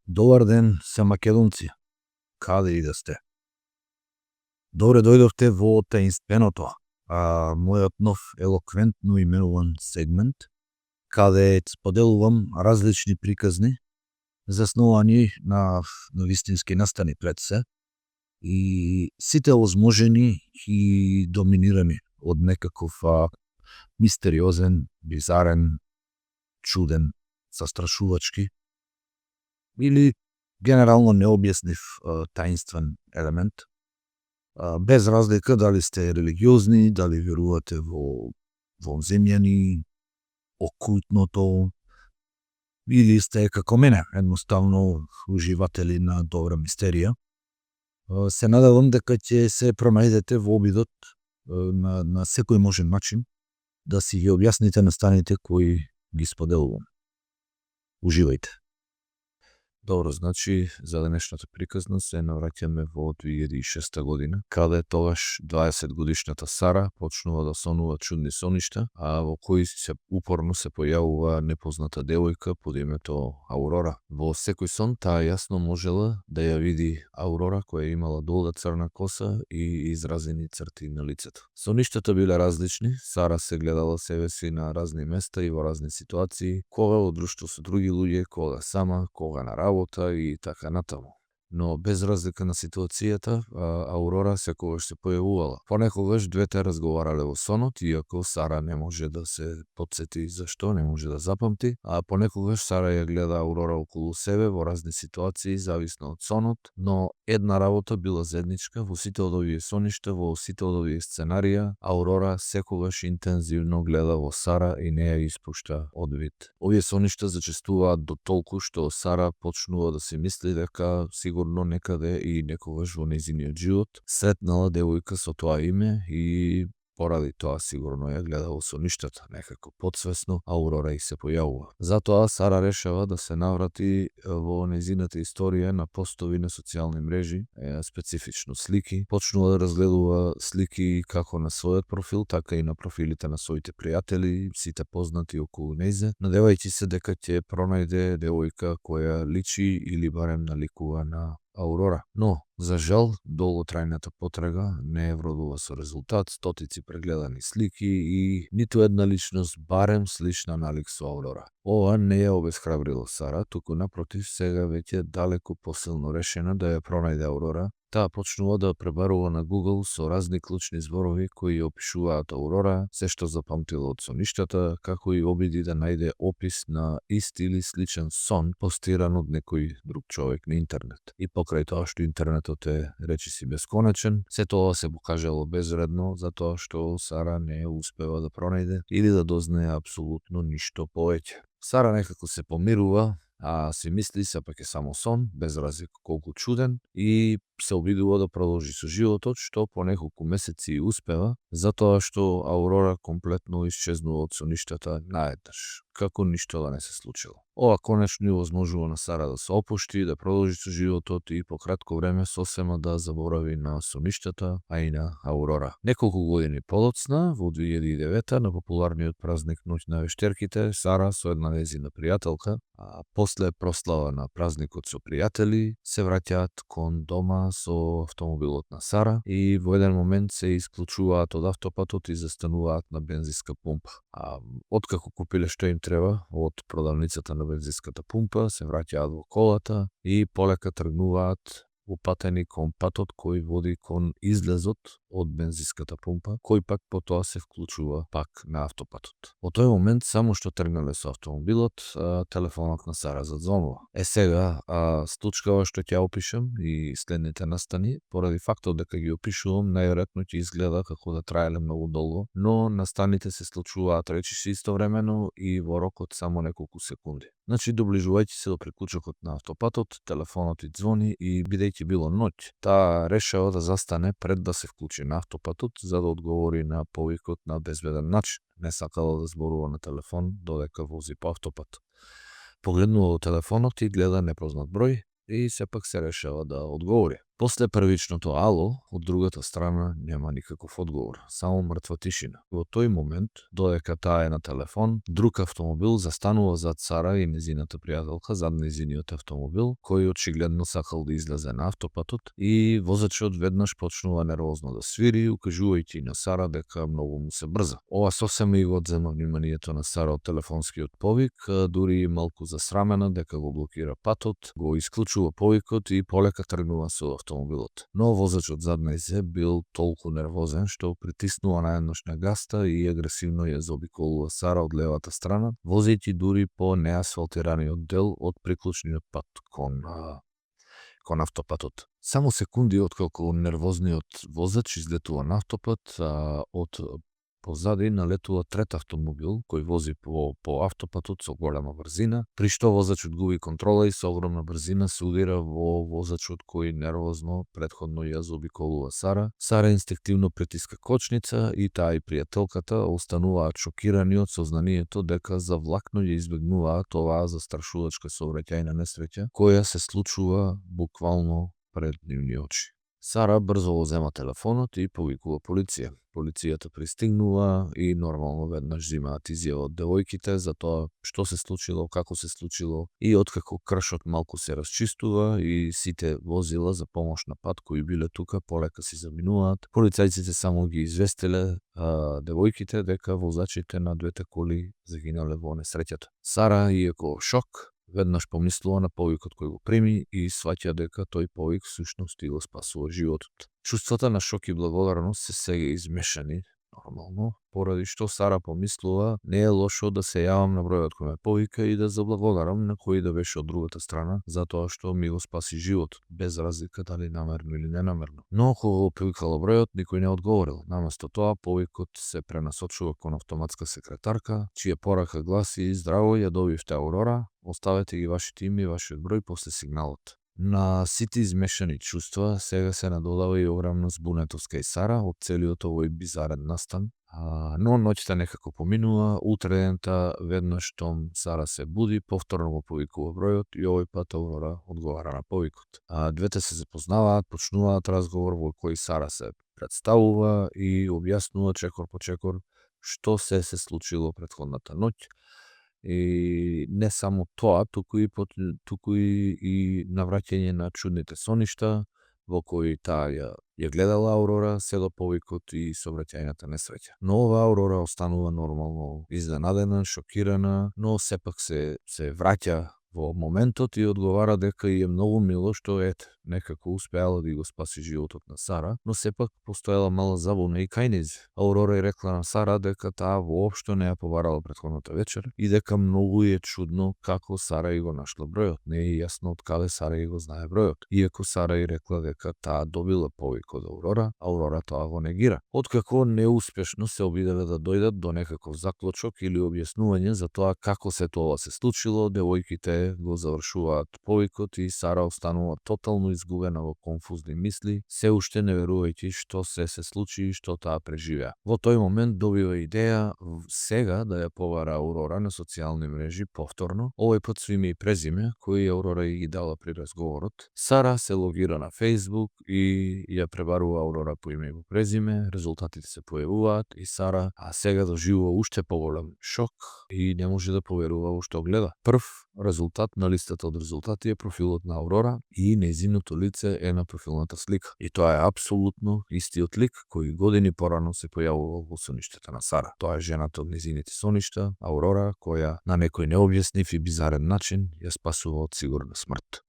Добар ден, се македонци. Каде и да сте? Добре дојдовте во таинственото, мојот нов елоквентно именуван сегмент, каде споделувам различни приказни, засновани на вистински настани пред се, и сите озможени и доминирани од некаков мистериозен, бизарен, чуден, застрашувачки или генерално необјаснив таинствен елемент, без разлика дали сте религиозни, дали верувате во земјани, окултното, или сте како мене, едноставно уживатели на добра мистерија. Се надевам дека ќе се пронајдете во обидот на секој можен начин да си ги објасните настаните кои ги споделувам. Уживајте. Добро, значи, за денешната приказна се навраќаме во 2006 година, каде тогаш 20 годишната Сара почнува да сонува чудни соништа, а во кои се упорно се појавува непозната девојка под името Аурора. Во секој сон таа јасно можела да ја види Аурора која имала долга црна коса и изразени црти на лицето. Соништата биле различни, Сара се гледала себе си на разни места и во разни ситуации, кога во друштво со други луѓе, кога сама, кога на работа и така натаму. Но без разлика на ситуацијата, Аурора секогаш се појавувала. Понекогаш двете разговарале во сонот, иако Сара не може да се потсети зашто, не може да запамти, а понекогаш Сара ја гледа Аурора околу себе во разни ситуации, зависно од сонот, но една работа била заедничка во сите од овие соништа, во сите од овие сценарија, Аурора секогаш интензивно гледа во Сара и не ја испушта од вид. Овие соништа зачестуваат до толку што Сара почнува да се мисли дека сигурно некаде и некогаш во нејзиниот живот сретнала девојка со тоа име и поради тоа сигурно ја гледа во соништата, некако подсвесно Аурора и се појавува. Затоа Сара решава да се наврати во нејзината историја на постови на социјални мрежи, специфично слики. Почнува да разгледува слики како на својот профил, така и на профилите на своите пријатели, сите познати околу нејзе, надевајќи се дека ќе пронајде девојка која личи или барем наликува на Аурора. Но, за жал, долготрајната потрага не вродува со резултат, стотици прегледани слики и ниту една личност барем слична на лик со Аурора. Ова не ја обесхрабрило Сара, туку напротив сега веќе далеку посилно решена да ја пронајде Аурора. Таа почнува да пребарува на Google со разни клучни зборови кои опишуваат Аурора, се што запамтила од соништата, како и обиди да најде опис на ист или сличен сон постиран од некој друг човек на интернет. И покрај тоа што интернетот е речиси бесконечен, се тоа се покажало безвредно затоа што Сара не успева да пронајде или да дознае апсолутно ништо повеќе. Сара некако се помирува, а си мисли сепак е само сон, без разлика колку чуден, и се обидува да продолжи со животот, што по неколку месеци успева, затоа што Аурора комплетно исчезнува од соништата наеднаш, како ништо да не се случило. Ова конечно овозможува на Сара да се опушти, да продолжи со животот и по кратко време сосема да заборави на соништата, а и на Аурора. Неколку години подоцна, во 2009 на популарниот празник Ноќ на вештерките, Сара со една нејзина пријателка, после прослава на празникот со пријатели, се враќаат кон дома со автомобилот на Сара и во еден момент се исклучуваат од автопатот и застануваат на бензинска пумпа. Откако купиле што им треба од продавницата на бензинската пумпа, се враќаат во колата и полека тргнуваат упатени кон патот кој води кон излезот од бензинската пумпа, кој пак потоа се вклучува пак на автопатот. Во тој момент, само што тргнале со автомобилот, телефонот на Сара задзвонува. Сега, случкава што ќе опишам и следните настани, поради фактот дека ги опишувам, најверојатно ќе изгледа како да траеле многу долго, но настаните се случуваат речиси истовремено и во рокот само неколку секунди. Значи, доближувајќи се до приклучокот на автопатот, телефонот и звони и бидејќи било ноќ, таа решава да застане пред да се вклучи на автопатот за да одговори на повикот на безбеден начин. Не сакала да зборува на телефон додека вози по автопат. Погледнува во телефонот и гледа непознат број и сепак се решава да одговори. После првичното ало, од другата страна нема никаков одговор, само мртва тишина. Во тој момент, додека таа е на телефон, друг автомобил застанува зад Сара и незината пријателка зад незиниот автомобил, кој очигледно сакал да излезе на автопатот и возачот веднаш почнува нервозно да свири, укажувајќи на Сара дека многу му се брза. Ова сосема и го одзема вниманието на Сара од телефонскиот повик, дури и малку засрамена дека го блокира патот, го исклучува повикот и полека тргнува со автомобилот. Но возачот зад нејзе бил толку нервозен што притиснува наеднаш на гаста и агресивно ја заобиколува Сара од левата страна, возејќи дури по неасфалтираниот дел од приклучниот пат кон автопатот. Само секунди откако нервозниот возач излетува на автопат, од позади налетува трет автомобил кој вози по автопатот со голема брзина, при што возачот губи контрола и со огромна брзина се удира во возачот кој нервозно претходно ја заобиколува Сара. Сара инстинктивно притиска кочница и таа и пријателката остануваат шокирани од сознанието дека завлакно ја избегнуваат оваа застрашувачка сообраќајна несреќа која се случува буквално пред нивни очи. Сара брзо го зема телефонот и повикува полиција. Полицијата пристигнува и нормално веднаш земаат изјава од девојките за тоа што се случило, како се случило и откако кршот малку се расчистува и сите возила за помош на пат кои биле тука полека си заминуваат. Полицајците само ги известиле девојките дека возачите на двете коли загинале во несреќата. Сара, иако шок, веднаш помислува на повикот кој го прими и сваќа дека тој повик всушност и го спасува животот. Чувствата на шок и благодарност се сега измешани, нормално, поради што Сара помислува не е лошо да се јавам на бројот кој ме повика и да заблагодарам на кој да беше од другата страна за тоа што ми го спаси животот, без разлика дали намерно или ненамерно. Но кога го повикало бројот, никој не одговорил. Наместо тоа, повикот се пренасочува кон автоматска секретарка, чија порака гласи: "Здраво, ја добивте Аурора, оставете ги вашите име и вашиот број после сигналот." На сите измешани чувства сега се надодава и огромна збунетост кај Сара од целиот овој бизарен настан. Но ноќта некако поминува, утредента веднаш штом Сара се буди, повторно го повикува бројот и овој пат Аурора одговара на повикот. Двете се запознаваат, почнуваат разговор во кој Сара се представува и објаснува чекор по чекор што се случило претходната ноќ. И не само тоа, туку и навраќање на чудните соништа во кои таа ја гледала Аурора се до повикот и сообраќајната несреќа. Но ова Аурора останува нормално изненадена, шокирана, но сепак се враќа во моментот и одговара дека е многу мило што некако успеала да го спаси животот на Сара, но сепак постоела мала забуна и кај низ. Аурора и рекла на Сара дека таа воопшто не ја побарала претходната вечер и дека многу е чудно како Сара и го нашла бројот. Не е јасно од каде Сара и го знае бројот. Иако Сара и рекла дека таа добила повик од Аурора, Аурора тоа го негира. Откако неуспешно се обиделе да дојдат до некаков заклучок или објаснување за тоа како се тоа се случило, девојките го завршуваат повикот и Сара останува тотално изгубена во конфузни мисли, се уште не верувајќи што се случи и што таа преживеа. Во тој момент добива идеја сега да ја побара Аурора на социјални мрежи повторно, овој пат со име и презиме кои Аурора ги дала при разговорот. Сара се логира на Facebook и ја пребарува Аурора по име и по презиме, резултатите се појавуваат и Сара сега доживува уште поголем шок и не може да поверува во што гледа. Прв резултат на листата од резултати е профилот на Аурора и нејзиното лице е на профилната слика. И тоа е апсолутно истиот лик кој години порано се појавувал во соништата на Сара. Тоа е жената од нејзините соништа, Аурора, која на некој необјаснив и бизарен начин ја спасува од сигурна смрт.